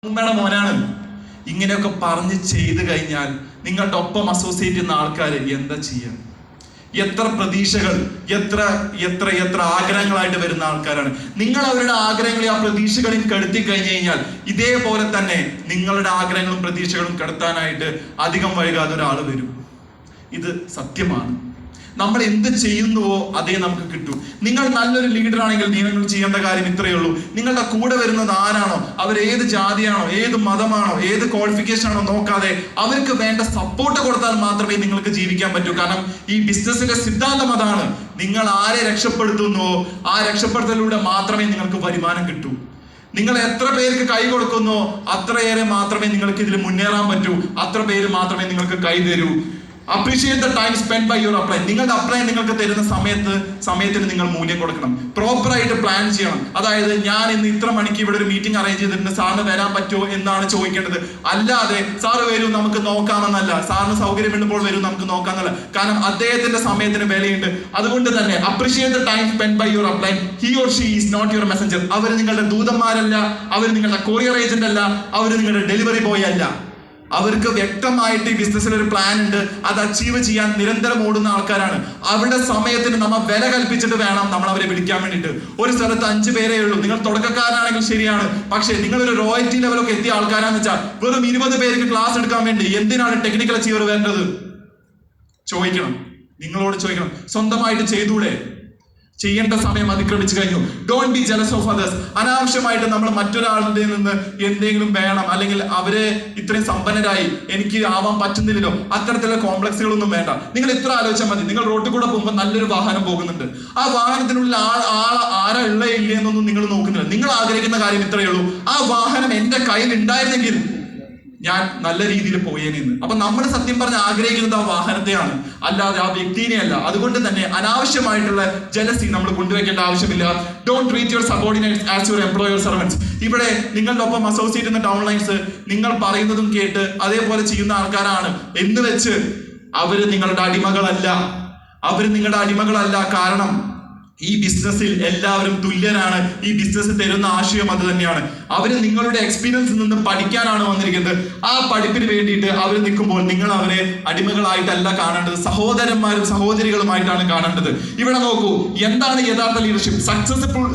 ഉമ്മയുടെ മോനാണ്. ഇങ്ങനെയൊക്കെ പറഞ്ഞ് ചെയ്തു കഴിഞ്ഞാൽ നിങ്ങളുടെ ഒപ്പം അസോസിയേറ്റ് ചെയ്യുന്ന ആൾക്കാർ എന്താ ചെയ്യാൻ? എത്ര പ്രതീക്ഷകൾ, എത്ര എത്ര എത്ര ആഗ്രഹങ്ങളായിട്ട് വരുന്ന ആൾക്കാരാണ്. നിങ്ങൾ അവരുടെ ആഗ്രഹങ്ങളെ ആ പ്രതീക്ഷകളിൽ കെടുത്തി കഴിഞ്ഞു കഴിഞ്ഞാൽ ഇതേപോലെ തന്നെ നിങ്ങളുടെ ആഗ്രഹങ്ങളും പ്രതീക്ഷകളും കെടുത്താനായിട്ട് അധികം വൈകാതെ ഒരാൾ വരും. ഇത് സത്യമാണ്. നമ്മൾ എന്ത് ചെയ്യുന്നുവോ അതേ നമുക്ക് കിട്ടും. നിങ്ങൾ നല്ലൊരു ലീഡർ ആണെങ്കിൽ നിങ്ങൾ ചെയ്യേണ്ട കാര്യം ഇത്രയേ ഉള്ളൂ. നിങ്ങളുടെ കൂടെ വരുന്നത് ആരാണോ, അവർ ഏത് ജാതിയാണോ, ഏത് മതമാണോ, ഏത് ക്വാളിഫിക്കേഷൻ ആണോ നോക്കാതെ അവർക്ക് വേണ്ട സപ്പോർട്ട് കൊടുത്താൽ മാത്രമേ നിങ്ങൾക്ക് ജീവിക്കാൻ പറ്റൂ. കാരണം ഈ ബിസിനസിന്റെ സിദ്ധാന്തം അതാണ്. നിങ്ങൾ ആരെ രക്ഷപ്പെടുത്തുന്നുവോ ആ രക്ഷപ്പെടുത്തലിലൂടെ മാത്രമേ നിങ്ങൾക്ക് വരുമാനം കിട്ടൂ. നിങ്ങൾ എത്ര പേർക്ക് കൈ കൊടുക്കുന്നോ അത്രയേറെ മാത്രമേ നിങ്ങൾക്ക് ഇതിൽ മുന്നേറാൻ പറ്റൂ. അത്ര പേര് മാത്രമേ നിങ്ങൾക്ക് കൈ തരൂ. Appreciate the time spend by your upline. നിങ്ങളുടെ അപ്ലൈൻ നിങ്ങൾക്ക് തരുന്ന സമയത്തിന് നിങ്ങൾ മൂല്യം കൊടുക്കണം. പ്രോപ്പറായിട്ട് പ്ലാൻ ചെയ്യണം. അതായത് ഞാൻ ഇന്ന് ഇത്ര മണിക്ക് ഇവിടെ ഒരു മീറ്റിംഗ് അറേഞ്ച് ചെയ്തിട്ടുണ്ട്, സാറിന് വരാൻ പറ്റുമോ എന്നാണ് ചോദിക്കേണ്ടത്. അല്ലാതെ സാറ് വരൂ നമുക്ക് നോക്കാമെന്നല്ല, സാറിന് സൗകര്യമുള്ളപ്പോൾ വരൂ നമുക്ക് നോക്കാമെന്നല്ല. കാരണം അദ്ദേഹത്തിന്റെ സമയത്തിന് വിലയുണ്ട്. അതുകൊണ്ട് തന്നെ appreciate the time spend by your upline. He or she is not your messenger. അവർ നിങ്ങളുടെ ദൂതന്മാരല്ല, അവർ നിങ്ങളുടെ കൊറിയർ ഏജന്റ് അല്ല, അവർ നിങ്ങളുടെ ഡെലിവറി ബോയ് അല്ല. അവർക്ക് വ്യക്തമായിട്ട് ഈ ബിസിനസ്സിൽ ഒരു പ്ലാൻ ഉണ്ട്. അത് അച്ചീവ് ചെയ്യാൻ നിരന്തരം ഓടുന്ന ആൾക്കാരാണ്. അവരുടെ സമയത്തിന് നമ്മൾ വില കൽപ്പിച്ചിട്ട് വേണം നമ്മൾ അവരെ വിളിക്കാൻ വേണ്ടിയിട്ട്. ഒരു സ്ഥലത്ത് 5 പേരേ ഉള്ളൂ. നിങ്ങൾ തുടക്കക്കാരനാണെങ്കിൽ ശരിയാണ്, പക്ഷേ നിങ്ങളൊരു റോയൽറ്റി ലെവലൊക്കെ എത്തിയ ആൾക്കാരാന്ന് വെച്ചാൽ വെറും 20 പേർക്ക് ക്ലാസ് എടുക്കാൻ വേണ്ടി എന്തിനാണ് ടെക്നിക്കൽ അച്ചീവർ വേണ്ടത്? ചോദിക്കണം, നിങ്ങളോട് ചോദിക്കണം. സ്വന്തമായിട്ട് ചെയ്തൂടെ? ചെയ്യേണ്ട സമയം അതിക്രമിച്ചു കഴിഞ്ഞു. Don't be jealous of others. അനാവശ്യമായിട്ട് നമ്മൾ മറ്റൊരാളുടെ നിന്ന് എന്തെങ്കിലും വേണം, അല്ലെങ്കിൽ അവരെ ഇത്രയും സമ്പന്നരായി എനിക്ക് ആവാൻ പറ്റുന്നില്ലല്ലോ, അത്തരത്തിലുള്ള കോംപ്ലക്സുകളൊന്നും വേണ്ട. നിങ്ങൾ ഇത്ര ആലോചിച്ചാൽ മതി. നിങ്ങൾ റോഡിൽ കൂടെ പോകുമ്പോൾ നല്ലൊരു വാഹനം പോകുന്നുണ്ട്. ആ വാഹനത്തിനുള്ളിൽ ആരാ ഉള്ള ഇല്ലേ എന്നൊന്നും നിങ്ങൾ നോക്കുന്നില്ല. നിങ്ങൾ ആഗ്രഹിക്കുന്ന കാര്യം ഇത്രയേ ഉള്ളൂ, ആ വാഹനം എന്റെ കയ്യിൽ ഉണ്ടായിരുന്നെങ്കിൽ ഞാൻ നല്ല രീതിയിൽ പോയേനെന്ന്. അപ്പൊ നമ്മൾ സത്യം പറഞ്ഞ് ആഗ്രഹിക്കുന്നത് ആ വാഹനത്തെയാണ്, അല്ലാതെ ആ വ്യക്തിനെ അല്ല. അതുകൊണ്ട് തന്നെ അനാവശ്യമായിട്ടുള്ള ജലസി നമ്മൾ കൊണ്ടുവയ്ക്കേണ്ട ആവശ്യമില്ല. Don't treat your subordinates as your employer servants. ഇവിടെ നിങ്ങളുടെ ഒപ്പം അസോസിയേറ്റ് ചെയ്യുന്ന ഡൗൺലൈൻസ് നിങ്ങൾ പറയുന്നതും കേട്ട് അതേപോലെ ചെയ്യുന്ന ആൾക്കാരാണ് എന്ന് വെച്ച് അവര് നിങ്ങളുടെ അടിമകളല്ല. അവര് നിങ്ങളുടെ അടിമകളല്ല. കാരണം ഈ ബിസിനസ്സിൽ എല്ലാവരും തുല്യരാണ്. ഈ ബിസിനസ് തരുന്ന ആശയം അത് തന്നെയാണ്. അവര് നിങ്ങളുടെ എക്സ്പീരിയൻസിൽ നിന്ന് പഠിക്കാനാണ് വന്നിരിക്കുന്നത്. ആ പഠിപ്പിന് വേണ്ടിയിട്ട് അവർ നിൽക്കുമ്പോൾ നിങ്ങൾ അവരെ അടിമകളായിട്ടല്ല കാണേണ്ടത്, സഹോദരന്മാരും സഹോദരികളുമായിട്ടാണ് കാണേണ്ടത്. ഇവിടെ നോക്കൂ, എന്താണ് യഥാർത്ഥ leadership?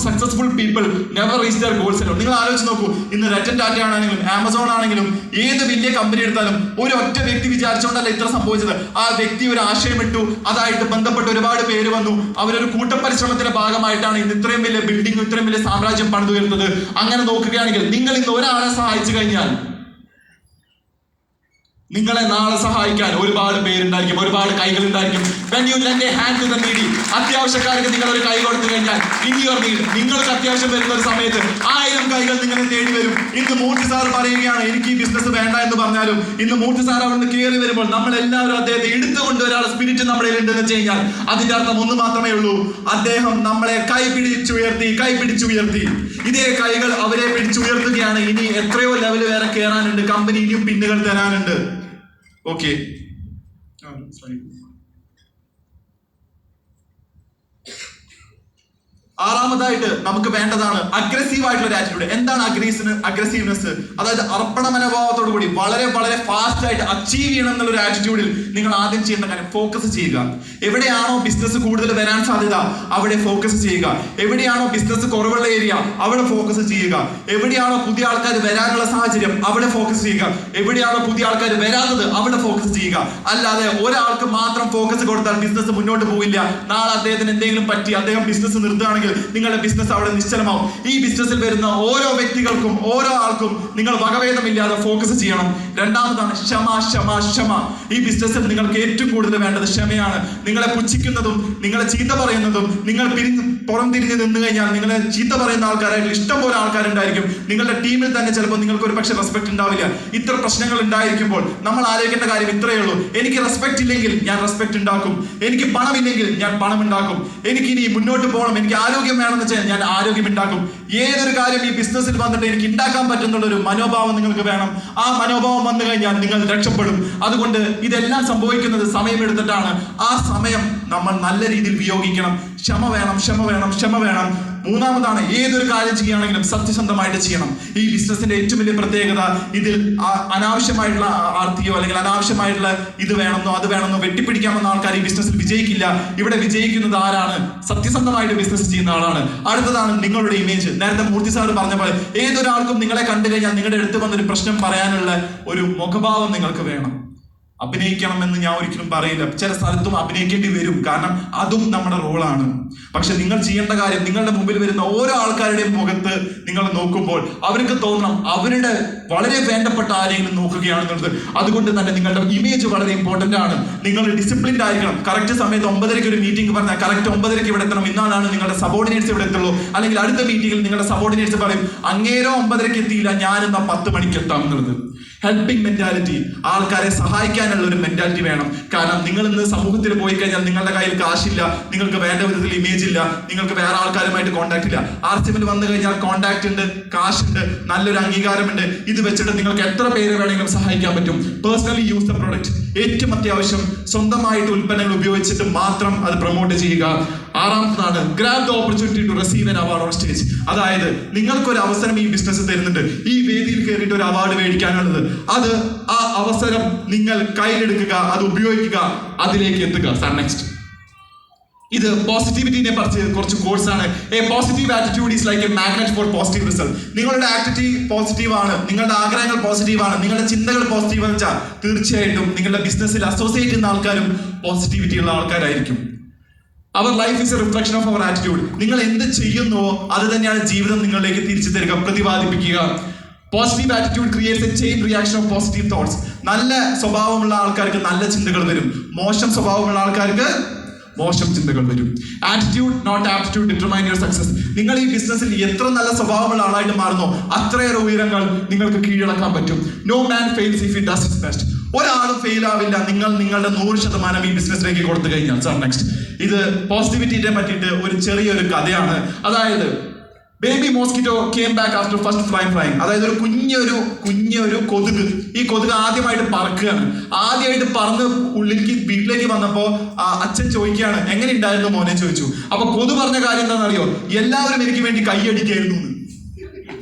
Successful people never reach their goals alone. നിങ്ങൾ ആലോചിച്ച് നോക്കൂ, ഇന്ന് രത്തൻ ടാറ്റ ആണെങ്കിലും ആമസോൺ ആണെങ്കിലും ഏത് വലിയ കമ്പനി എടുത്താലും ഒരു ഒറ്റ വ്യക്തി വിചാരിച്ചുകൊണ്ടല്ല ഇത്ര സംഭവിച്ചത്. ആ വ്യക്തി ഒരു ആശയം ഇട്ടു, അതായിട്ട് ബന്ധപ്പെട്ട് ഒരുപാട് പേര് വന്നു, അവരൊരു കൂട്ടപരിശ്രമത്തിന്റെ ഭാഗമായിട്ടാണ് ഇന്ന് ഇത്രയും വലിയ ബിൽഡിംഗ്, ഇത്രയും വലിയ സാമ്രാജ്യം പണിതുയർത്തത്. അങ്ങനെ നോക്കുകയാണെങ്കിൽ നിങ്ങൾ ഇന്ന് ഒരാളെ സഹായിച്ചു കഴിഞ്ഞാൽ നിങ്ങളെ നാളെ സഹായിക്കാൻ ഒരുപാട് പേരുണ്ടായിരിക്കും, ഒരുപാട് കൈകൾ ഉണ്ടായിരിക്കും. When you lend a hand to the needy, അത്യാവശ്യക്കാർക്ക് നിങ്ങൾ ഒരു കൈ കൊടുത്തു കഴിഞ്ഞാൽ in your need, നിങ്ങൾക്ക് അത്യാവശ്യം വരുന്ന ഒരു സമയത്ത് 1000 കൈകൾ നിങ്ങളെ തേടി വരും. ഇന്ന് മൂർത്തി സാർ പറയുകയാണ് എനിക്ക് ഈ ബിസിനസ് വേണ്ട എന്ന് പറഞ്ഞാലും ഇന്ന് മൂർത്തി സാർ അവിടുന്ന് കയറി വരുമ്പോൾ നമ്മൾ എല്ലാവരും അദ്ദേഹത്തെ എടുത്തുകൊണ്ട് ഒരാളെ സ്പിരിറ്റ് നമ്മുടെ ഉണ്ടെന്ന് വെച്ച് കഴിഞ്ഞാൽ അതിന്റെ അർത്ഥം ഒന്ന് മാത്രമേ ഉള്ളൂ, അദ്ദേഹം നമ്മളെ കൈ പിടിച്ചുയർത്തി. ഇതേ കൈകൾ അവരെ പിടിച്ചുയർത്തുകയാണ്. ഇനി എത്രയോ ലെവൽ വേറെ കയറാനുണ്ട്, കമ്പനി ഇനിയും പിന്നുകൾ തരാനുണ്ട്. ഓക്കെ, ആറാമതായിട്ട് നമുക്ക് വേണ്ടതാണ് അഗ്രസീവ് ആയിട്ടുള്ള ഒരു ആറ്റിറ്റ്യൂഡ്. എന്താണ് അഗ്രസീവ്നെസ്? അതായത് അർപ്പണ മനോഭാവത്തോടു കൂടി വളരെ വളരെ ഫാസ്റ്റ് ആയിട്ട് അച്ചീവ് ചെയ്യണം എന്നുള്ള ഒരു ആറ്റിറ്റ്യൂഡിൽ നിങ്ങൾ ആദ്യം ചെയ്യേണ്ട കാര്യം ഫോക്കസ് ചെയ്യുക. എവിടെയാണോ ബിസിനസ് കൂടുതൽ വരാൻ സാധ്യത അവിടെ ഫോക്കസ് ചെയ്യുക. എവിടെയാണോ ബിസിനസ് കുറവുള്ള ഏരിയ അവിടെ ഫോക്കസ് ചെയ്യുക. എവിടെയാണോ പുതിയ ആൾക്കാർ വരാനുള്ള സാഹചര്യം അവിടെ ഫോക്കസ് ചെയ്യുക. എവിടെയാണോ പുതിയ ആൾക്കാർ വരാത്തത് അവിടെ ഫോക്കസ് ചെയ്യുക. അല്ലാതെ ഒരാൾക്ക് മാത്രം ഫോക്കസ് കൊടുത്താൽ ബിസിനസ് മുന്നോട്ട് പോവില്ല. നാളെ അദ്ദേഹത്തിന് എന്തെങ്കിലും പറ്റി അദ്ദേഹം ബിസിനസ് നിർത്തുകയാണെങ്കിൽ നിങ്ങളുടെ ബിസിനസ് അവിടെ നിശ്ചലമാവും. ഈ ബിസിനസ്സിൽ വരുന്ന ഓരോ വ്യക്തികൾക്കും ഓരോ ആൾക്കും നിങ്ങൾ വകഭേദമില്ലാതെ ഫോക്കസ് ചെയ്യണം. രണ്ടാമതാണ് ക്ഷമ. ഈ ബിസിനസ്സിൽ നിങ്ങൾക്ക് ഏറ്റവും കൂടുതൽ വേണ്ടത് ക്ഷമയാണ്. നിങ്ങളെ പുച്ഛിക്കുന്നതും നിങ്ങളെ ചീത്ത പറയുന്നതും നിങ്ങൾ പുറംതിരിഞ്ഞ് നിന്ന് കഴിഞ്ഞാൽ നിങ്ങളെ ചീത്ത പറയുന്ന ആൾക്കാരായിട്ട് ഇഷ്ടം പോലെ ആൾക്കാരുണ്ടായിരിക്കും. നിങ്ങളുടെ ടീമിൽ തന്നെ ചിലപ്പോൾ നിങ്ങൾക്ക് ഒരു പക്ഷേ റെസ്പെക്ട് ഉണ്ടാവില്ല. ഇത്ര പ്രശ്നങ്ങൾ ഉണ്ടായിരിക്കുമ്പോൾ നമ്മൾ ആലോചിക്കേണ്ട കാര്യം ഇത്രയേ ഉള്ളൂ, എനിക്ക് റെസ്പെക്ട് ഇല്ലെങ്കിൽ ഞാൻ റെസ്പെക്ട് ഉണ്ടാക്കും, എനിക്ക് പണമില്ലെങ്കിൽ ഞാൻ പണം ഉണ്ടാക്കും, എനിക്ക് ഇനി മുന്നോട്ട് പോകണം, എനിക്ക് ആരോഗ്യം വേണമെന്ന് വെച്ചാൽ ഞാൻ ആരോഗ്യം ഉണ്ടാക്കും. ഏതൊരു കാര്യം ഈ ബിസിനസ്സിൽ വന്നിട്ട് എനിക്ക് ഉണ്ടാക്കാൻ പറ്റുന്നുള്ളൊരു മനോഭാവം നിങ്ങൾക്ക് വേണം. ആ മനോഭാവം വന്നു കഴിഞ്ഞാൽ നിങ്ങൾ രക്ഷപ്പെടും. അതുകൊണ്ട് ഇതെല്ലാം സംഭവിക്കുന്നത് സമയമെടുത്തിട്ടാണ്. ആ സമയം നമ്മൾ നല്ല രീതിയിൽ ഉപയോഗിക്കണം. ക്ഷമ വേണം. മൂന്നാമതാണ് ഏതൊരു കാര്യം ചെയ്യുകയാണെങ്കിലും സത്യസന്ധമായിട്ട് ചെയ്യണം. ഈ ബിസിനസിന്റെ ഏറ്റവും വലിയ പ്രത്യേകത ഇതിൽ അനാവശ്യമായിട്ടുള്ള ആർത്തിയോ അല്ലെങ്കിൽ അനാവശ്യമായിട്ടുള്ള ഇത് വേണമെന്നോ അത് വേണമെന്നോ വെട്ടിപ്പിടിക്കാമെന്ന ആൾക്കാർ ഈ ബിസിനസ്സിൽ വിജയിക്കില്ല. ഇവിടെ വിജയിക്കുന്നത് ആരാണ്? സത്യസന്ധമായിട്ട് ബിസിനസ് ചെയ്യുന്ന ആളാണ്. അടുത്തതാണ് നിങ്ങളുടെ ഇമേജ്. നേരത്തെ മൂർത്തി സാർ പറഞ്ഞ പോലെ ഏതൊരാൾക്കും നിങ്ങളെ കണ്ടു കഴിഞ്ഞാൽ നിങ്ങളുടെ അടുത്ത് വന്നൊരു പ്രശ്നം പറയാനുള്ള ഒരു മുഖഭാവം നിങ്ങൾക്ക് വേണം. അഭിനയിക്കണമെന്ന് ഞാൻ ഒരിക്കലും പറയില്ല. ചില സ്ഥലത്തും അഭിനയിക്കേണ്ടി വരും, കാരണം അതും നമ്മുടെ റോളാണ്. പക്ഷെ നിങ്ങൾ ചെയ്യേണ്ട കാര്യം, നിങ്ങളുടെ മുമ്പിൽ വരുന്ന ഓരോ ആൾക്കാരുടെയും മുഖത്ത് നിങ്ങൾ നോക്കുമ്പോൾ അവർക്ക് തോന്നണം അവരുടെ വളരെ വേണ്ടപ്പെട്ട ആരെങ്കിലും നോക്കുകയാണെന്നുള്ളത്. അതുകൊണ്ട് തന്നെ നിങ്ങളുടെ ഇമേജ് വളരെ ഇമ്പോർട്ടന്റ് ആണ്. നിങ്ങൾ ഡിസിപ്ലിൻഡ് ആയിരിക്കണം. കറക്റ്റ് സമയത്ത് 9:30 ഒരു മീറ്റിംഗ് പറഞ്ഞാൽ കറക്റ്റ് 9:30 ഇവിടെ എത്തണം. ഇന്നാണ് നിങ്ങളുടെ സബോർഡിനേറ്റ്സ് ഇവിടെ എത്തുള്ളൂ. അല്ലെങ്കിൽ അടുത്ത മീറ്റിംഗിൽ നിങ്ങളുടെ സബോർഡിനേറ്റ്സ് പറയും അങ്ങേരോ 9:30 എത്തിയില്ല, ഞാൻ എന്നാ 10 മണിക്ക് എത്താം എന്നുള്ളത്. ഹെൽപ്പിംഗ് മെന്റാലിറ്റി, ആൾക്കാരെ സഹായിക്കാനുള്ള ഒരു മെന്റാലിറ്റി വേണം. കാരണം നിങ്ങൾ ഇന്ന് സമൂഹത്തിൽ പോയി കഴിഞ്ഞാൽ നിങ്ങളുടെ കയ്യിൽ കാശില്ല, നിങ്ങൾക്ക് വേണ്ട വിധത്തിൽ ഇമേജ് ഇല്ല, നിങ്ങൾക്ക് വേറെ ആൾക്കാരുമായിട്ട് കോൺടാക്ട് ഇല്ല. RCMൽ വന്നു കഴിഞ്ഞാൽ കോൺടാക്ട് ഉണ്ട്, കാശുണ്ട്, നല്ലൊരു അംഗീകാരമുണ്ട്. ഇത് വെച്ചിട്ട് നിങ്ങൾക്ക് എത്ര പേര് വേണമെങ്കിലും സഹായിക്കാൻ പറ്റും. Personally use the product. ഏറ്റവും അത്യാവശ്യം സ്വന്തമായിട്ട് ഉൽപ്പന്നങ്ങൾ ഉപയോഗിച്ചിട്ട് മാത്രം അത് പ്രൊമോട്ട് ചെയ്യുക. ആറാമതാണ് grab the opportunity to receive an award on stage. അതായത് നിങ്ങൾക്കൊരു അവസരം ഈ ബിസിനസ് തരുന്നുണ്ട്, ഈ വേദിയിൽ കയറിയിട്ട് ഒരു അവാർഡ് മേടിക്കാനുള്ളത്. അത് ആ അവസരം നിങ്ങൾ കയ്യിലെടുക്കുക, അത് ഉപയോഗിക്കുക, അതിലേക്ക് എത്തുക. നെക്സ്റ്റ്, ഇത് പോസിറ്റിവിറ്റിനെ പറിച്ച് കുറച്ച് കോഴ്സാണ്. A positive attitude is like a magnet for positive result. നിങ്ങളുടെ ആറ്റിറ്റ്യൂഡ് പോസിറ്റീവ് ആണ്, നിങ്ങളുടെ ആഗ്രഹങ്ങൾ പോസിറ്റീവ് ആണ്, നിങ്ങളുടെ ചിന്തകൾ പോസിറ്റീവ് എന്ന് വെച്ചാൽ തീർച്ചയായിട്ടും നിങ്ങളുടെ ബിസിനസ്സിൽ അസോസിയേറ്റ് ചെയ്യുന്ന ആൾക്കാരും പോസിറ്റിവിറ്റി ഉള്ള ആൾക്കാരായിരിക്കും. Our life is a reflection of our attitude. നിങ്ങൾ എന്ത് ചെയ്യുന്നുവോ അത് തന്നെയാണ് ജീവിതം നിങ്ങളിലേക്ക് തിരിച്ചു തരിക, പ്രതിപാദിപ്പിക്കുക. Positive attitude creates a chain reaction of positive thoughts. നല്ല സ്വഭാവമുള്ള ആൾക്കാർക്ക് നല്ല ചിന്തകൾ വരും, മോശം സ്വഭാവമുള്ള ആൾക്കാർക്ക് മോശം ചിന്തകൾ വരും. Attitude not aptitude determine your success. നിങ്ങൾ ഈ ബിസിനസ്സിൽ എത്ര നല്ല സ്വഭാവമുള്ള ആളായിട്ട് മാറുന്നോ അത്രയേറെ ഉയരങ്ങൾ നിങ്ങൾക്ക് കീഴടക്കാൻ പറ്റും. No man fails if he does his best. ഒരാളും ഫെയിൽ ആവില്ല നിങ്ങൾ നിങ്ങളുടെ 100% ഈ ബിസിനസ്സിലേക്ക് കൊടുത്തു കഴിഞ്ഞാൽ. നെക്സ്റ്റ്, ഇത് പോസിറ്റിവിറ്റിയെ പറ്റിയിട്ട് ഒരു ചെറിയൊരു കഥയാണ്. അതായത് baby mosquito came back after first flying. അതായത് ഒരു കുഞ്ഞൊരു കൊതുക്. ഈ കൊതുക് ആദ്യമായിട്ട് പറക്കുകയാണ്. ആദ്യമായിട്ട് പറന്ന് വീട്ടിലേക്ക് വന്നപ്പോ അച്ഛൻ ചോദിക്കുകയാണ് എങ്ങനെ ഉണ്ടായിരുന്നു മോനെ ചോദിച്ചു. അപ്പൊ കൊതു പറഞ്ഞ കാര്യം എന്താണെന്നറിയോ? എല്ലാവരും എനിക്ക് വേണ്ടി കൈയടിക്കായിരുന്നു.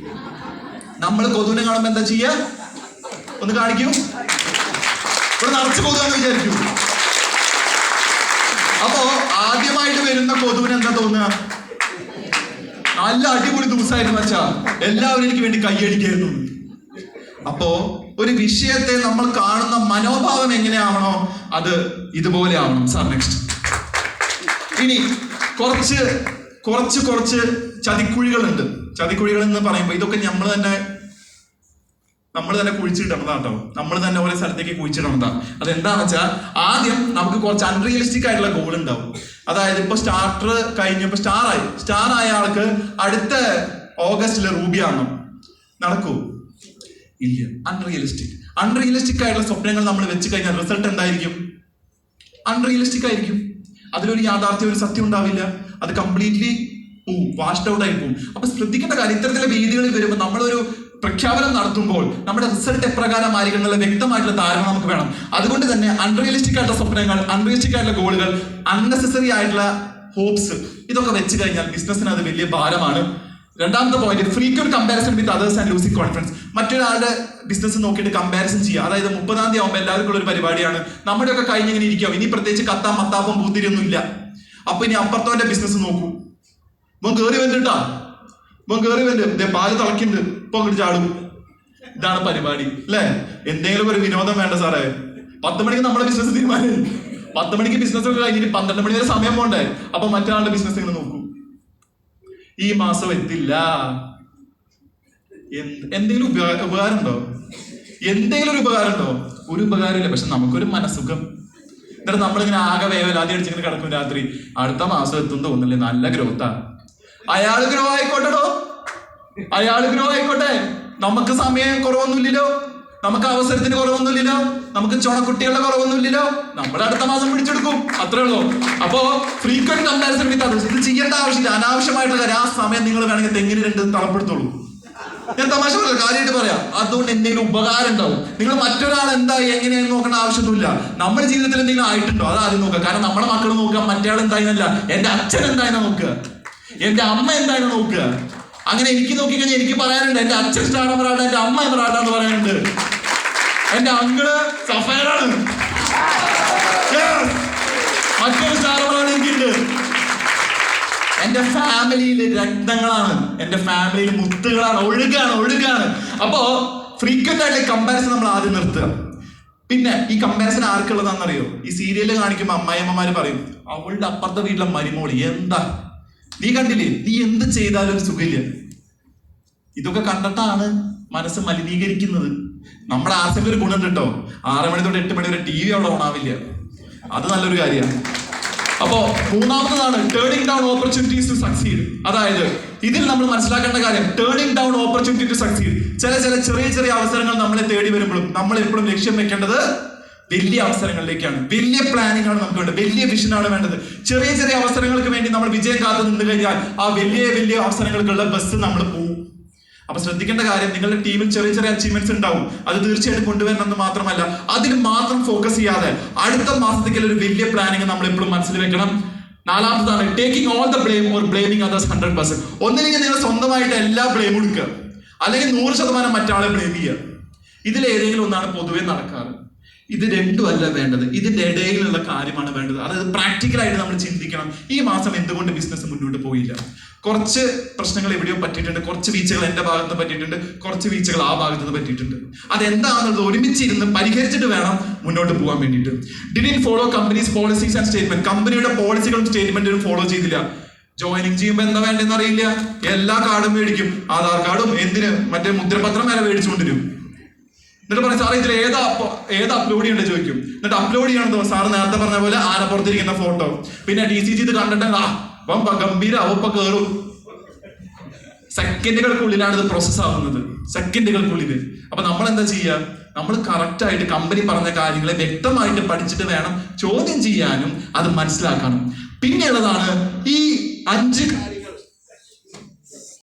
നമ്മൾ കൊതുവിനെ കാണുമ്പോ എന്താ ചെയ്യാ? ഒന്ന് കാണിക്കൂ. ഇവിടെ നിറച്ച് കൊതുകാന്ന് വിചാരിക്കൂ. അപ്പോ ആദ്യമായിട്ട് വരുന്ന കൊതുവിന് എന്താ തോന്നുക? നല്ല അടിപൊളി ദിവസമായിരുന്നു അച്ഛാ, എല്ലാവരും എനിക്ക് വേണ്ടി കൈയടിക്കായിരുന്നു. അപ്പോ ഒരു വിഷയത്തെ നമ്മൾ കാണുന്ന മനോഭാവം എങ്ങനെയാവണോ അത് ഇതുപോലെ ആവണം. നെക്സ്റ്റ്, ഇനി കുറച്ച് ചതിക്കുഴികളുണ്ട്. ചതിക്കുഴികൾ എന്ന് പറയുമ്പോൾ ഇതൊക്കെ നമ്മൾ തന്നെ കുഴിച്ചിടണതാട്ടോ. നമ്മൾ തന്നെ ഓരോ സ്ഥലത്തേക്ക് കുഴിച്ചിടണതാ. അതെന്താണെന്ന് വെച്ചാൽ ആദ്യം നമുക്ക് കുറച്ച് അൺറിയലിസ്റ്റിക് ആയിട്ടുള്ള ഗോൾ ഉണ്ടാവും. അതായത് ഇപ്പൊ സ്റ്റാർട്ടർ കഴിഞ്ഞപ്പോ സ്റ്റാർ ആയ ആൾക്ക് അടുത്ത ഓഗസ്റ്റില് റൂബി ആണോ? നടക്കൂ? ഇല്ല. അൺറിയലിസ്റ്റിക് ആയിട്ടുള്ള സ്വപ്നങ്ങൾ നമ്മൾ വെച്ച് കഴിഞ്ഞാൽ റിസൾട്ട് എന്തായിരിക്കും? അൺറിയലിസ്റ്റിക് ആയിരിക്കും. അതിലൊരു യാഥാർത്ഥ്യം, ഒരു സത്യം ഉണ്ടാവില്ല. അത് കംപ്ലീറ്റ്ലി വാഷ്ഡ് ഔട്ട് ആയി പോകും. അപ്പൊ ശ്രദ്ധിക്കേണ്ട കാര്യം, ഇത്തരത്തിലുള്ള വേദികളിൽ വരുമ്പോൾ നമ്മളൊരു പ്രഖ്യാപനം നടത്തുമ്പോൾ നമ്മുടെ റിസൾട്ട് എപ്രകാരമായിരിക്കും എന്നുള്ള വ്യക്തമായിട്ടുള്ള ധാരണ നമുക്ക് വേണം. അതുകൊണ്ട് തന്നെ അൺറിയലിസ്റ്റിക് ആയിട്ടുള്ള സ്വപ്നങ്ങൾ, അൺറിയലിസ്റ്റിക് ആയിട്ടുള്ള ഗോളുകൾ, അൺനെസസറി ആയിട്ടുള്ള ഹോപ്സ്, ഇതൊക്കെ വെച്ച് കഴിഞ്ഞാൽ ബിസിനസ്സിന് അത് വലിയ ഭാരമാണ്. രണ്ടാമത്തെ point, frequent comparison with others and losing confidence. മറ്റൊരാളുടെ ബിസിനസ് നോക്കിയിട്ട് കമ്പാരിസൺ ചെയ്യുക. അതായത് 30-ാം തീയതി ആകുമ്പോൾ എല്ലാവർക്കും ഉള്ള ഒരു പരിപാടിയാണ്. നമ്മുടെയൊക്കെ കഴിഞ്ഞിങ്ങനെ ഇരിക്കുക, ഇനി പ്രത്യേകിച്ച് കത്താം മത്താപ്പം പൂത്തിരിയൊന്നും ഇല്ല. അപ്പൊ ഇനി അപ്പുറത്തവന്റെ ബിസിനസ് നോക്കൂ. മോൻ കയറി വന്നിട്ടാ, പാല് തിളക്കുന്നുണ്ട്, ഇപ്പൊ അങ്ങോട്ട് ചാടും. ഇതാണ് പരിപാടി അല്ലേ? എന്തെങ്കിലും ഒരു വിനോദം വേണ്ട സാറേ. 10 മണിക്ക് നമ്മുടെ ബിസിനസ് തീരുമാനം. 10 മണിക്ക് ബിസിനസ് ഒക്കെ കഴിഞ്ഞിട്ട് 12 മണി വരെ സമയം പോണ്ടേ? അപ്പൊ മറ്റൊരാളുടെ ബിസിനസ് ഇങ്ങനെ നോക്കൂ. ഈ മാസം എത്തില്ല. എന്തെങ്കിലും ഉപകാരം ഉണ്ടോ? ഒരു ഉപകാരമില്ല. പക്ഷെ നമുക്കൊരു മനസുഖം. എന്നിട്ട് നമ്മളിങ്ങനെ ആകെ വേവലാതി അടിച്ചിങ്ങനെ കിടക്കും രാത്രി. അടുത്ത മാസം എത്തും തോന്നില്ലേ, നല്ല ഗ്രോത്താ. അയാള് ഗ്രോ ആയിക്കോട്ടെ, നമുക്ക് സമയം കുറവൊന്നുമില്ലല്ലോ, നമുക്ക് അവസരത്തിന് കുറവൊന്നുമില്ലല്ലോ, നമുക്ക് ചുണക്കുട്ടികളുടെ കുറവൊന്നുമില്ലല്ലോ. നമ്മൾ അടുത്ത മാസം പിടിച്ചെടുക്കും, അത്രേ ഉള്ളൂ. അപ്പോ ഫ്രീക്വന്റ് കമ്പാരിസൺ വിത്ത് അതേഴ്സ്, ഇത് ചെയ്യേണ്ട ആവശ്യമില്ല. അനാവശ്യമായിട്ടുള്ള കാര്യം. ആ സമയം നിങ്ങൾ വേണമെങ്കിൽ തെങ്ങിന് 2 തളപ്പെടുത്തോളൂ. ഞാൻ തമാശ പറയാം, കാര്യമായിട്ട് പറയാം. അതുകൊണ്ട് എന്തെങ്കിലും ഉപകാരം ഉണ്ടാവും. നിങ്ങൾ മറ്റൊരാൾ എന്തായി എങ്ങനെയാണെന്ന് നോക്കേണ്ട ആവശ്യമൊന്നുമില്ല. നമ്മുടെ ജീവിതത്തിൽ എന്തെങ്കിലും ആയിട്ടുണ്ടോ അത് ആദ്യം നോക്കുക. കാരണം നമ്മുടെ മക്കൾ നോക്കുക, മറ്റേ ആൾ എന്തായിരുന്നല്ല, എന്റെ അച്ഛൻ എന്തായിരുന്ന നോക്കുക. എന്റെ അമ്മ എന്താണ് നോക്കുക. അങ്ങനെ എനിക്ക് നോക്കിക്കഴിഞ്ഞാൽ എനിക്ക് പറയാനുണ്ട്, എന്റെ അച്ഛൻ സ്റ്റാർ എമറാൾഡ്, എന്റെ അമ്മ എമറാൾഡ് എന്ന് പറയാനുണ്ട്. എന്റെ അങ്കിള് സഫയറാണ്, മറ്റൊരു സ്റ്റാർ എമറാൾഡ് എനിക്കുണ്ട്. എന്റെ ഫാമിലിയിൽ രക്തങ്ങളാണ്, എന്റെ ഫാമിലിയിൽ മുത്തുകളാണ്, ഒഴുകാണ്. അപ്പോ ഫ്രീക്വന്റ് ആയിട്ട് കമ്പാരിസൺ നമ്മൾ ആദ്യം നിർത്തുക. പിന്നെ ഈ കമ്പാരിസൺ ആർക്കുള്ളതാണെന്നറിയോ? ഈ സീരിയല് കാണിക്കുമ്പോൾ അമ്മായിയമ്മമാര് പറയും, അവളുടെ അപ്പുറത്തെ വീട്ടിലെ മരുമോളി എന്താ, നീ കണ്ടില്ലേ, നീ എന്ത് ചെയ്താലും ഒരു സുഖമില്ല. ഇതൊക്കെ കണ്ടിട്ടാണ് മനസ്സ് മലിനീകരിക്കുന്നത്. നമ്മുടെ ആർസിന്റെ ഒരു ഗുണം കേട്ടോ, 6 മണി തൊട്ട് 8 മണി വരെ TV അവിടെ ഓണാവില്ല. അത് നല്ലൊരു കാര്യമാണ്. അപ്പോ മൂന്നാമതാണ് turning down opportunities to succeed. അതായത് ഇതിൽ നമ്മൾ മനസ്സിലാക്കേണ്ട കാര്യം, turning down opportunity to succeed. ചെറിയ അവസരങ്ങൾ നമ്മളെ തേടി വരുമ്പോഴും നമ്മൾ എപ്പോഴും ലക്ഷ്യം വെക്കേണ്ടത് വലിയ അവസരങ്ങളിലേക്കാണ്. വലിയ പ്ലാനിംഗ് ആണ് നമുക്ക് വേണ്ടത്, വലിയ വിഷനാണ് വേണ്ടത്. ചെറിയ അവസരങ്ങൾക്ക് വേണ്ടി നമ്മൾ വിജയം കാത്തു നിന്ന് കഴിഞ്ഞാൽ ആ വലിയ അവസരങ്ങൾക്കുള്ള ബസ് നമ്മൾ പോകും. അപ്പൊ ശ്രദ്ധിക്കേണ്ട കാര്യം, നിങ്ങളുടെ ടീമിൽ ചെറിയ അച്ചീവ്മെന്റ്സ് ഉണ്ടാവും, അത് തീർച്ചയായിട്ടും കൊണ്ടുവരണം എന്ന് മാത്രമല്ല, അതിൽ മാത്രം ഫോക്കസ് ചെയ്യാതെ അടുത്ത മാസത്തേക്കുള്ള ഒരു വലിയ പ്ലാനിങ് നമ്മൾ എപ്പോഴും മനസ്സിൽ വെക്കണം. നാലാമതാണ് taking all the blame or blaming others 100%. ഒന്നില്ലെങ്കിൽ നിങ്ങൾ സ്വന്തമായിട്ട് എല്ലാ ബ്ലെയിം എടുക്കുക, അല്ലെങ്കിൽ 100% മറ്റാളെ ബ്ലെയിം ചെയ്യുക. ഇതിലേതെങ്കിലും ഒന്നാണ് പൊതുവെ നടക്കാറ്. ഇത് രണ്ടുമല്ല വേണ്ടത്, ഇതിന്റെ ഇടയിലുള്ള കാര്യമാണ് വേണ്ടത്. അതായത് പ്രാക്ടിക്കലായിട്ട് നമ്മൾ ചിന്തിക്കണം, ഈ മാസം എന്തുകൊണ്ട് ബിസിനസ് മുന്നോട്ട് പോയില്ല. കുറച്ച് പ്രശ്നങ്ങൾ എവിടെയോ പറ്റിയിട്ടുണ്ട്, കുറച്ച് വീഴ്ചകൾ എന്റെ ഭാഗത്ത് പറ്റിയിട്ടുണ്ട്, കുറച്ച് വീഴ്ചകൾ ആ ഭാഗത്ത് നിന്ന് പറ്റിയിട്ടുണ്ട്. അതെന്താണെന്നുള്ളത് ഒരുമിച്ചിരുന്ന് പരിഹരിച്ചിട്ട് വേണം മുന്നോട്ട് പോകാൻ വേണ്ടിയിട്ട്. Didn't follow companies policies and statement. കമ്പനിയുടെ പോളിസികളും സ്റ്റേറ്റ്മെന്റും ഫോളോ ചെയ്തില്ല. ജോയിനിങ് ചെയ്യുമ്പോൾ എന്താ വേണ്ടെന്ന് അറിയില്ല, എല്ലാ കാർഡും മേടിക്കും, ആധാർ കാർഡും എന്തിന് മറ്റേ മുദ്രപത്രം വരെ മേടിച്ചുകൊണ്ടിരും. എന്നിട്ട് പറയും, സാറേ ഇതിൽ ഏത് അപ്ലോഡ് ചെയ്യണ്ടേ ചോദിക്കും. എന്നിട്ട് അപ്ലോഡ് ചെയ്യണതോ സാറ് നേരത്തെ പറഞ്ഞ പോലെ ആനപ്പുറത്തിരിക്കുന്ന ഫോട്ടോ. പിന്നെ DCG ഇത് കണ്ടിട്ട് ഗംഭീര അവപ്പ കയറും. സെക്കൻഡുകൾക്കുള്ളിലാണ് ഇത് പ്രോസസ് ആവുന്നത്, സെക്കൻഡുകൾക്കുള്ളിൽ. അപ്പൊ നമ്മൾ എന്താ ചെയ്യുക, നമ്മൾ കറക്റ്റ് ആയിട്ട് കമ്പനി പറഞ്ഞ കാര്യങ്ങളെ വ്യക്തമായിട്ട് പഠിച്ചിട്ട് വേണം ചോദ്യം ചെയ്യാനും അത് മനസ്സിലാക്കാനും. പിന്നെയുള്ളതാണ് ഈ 5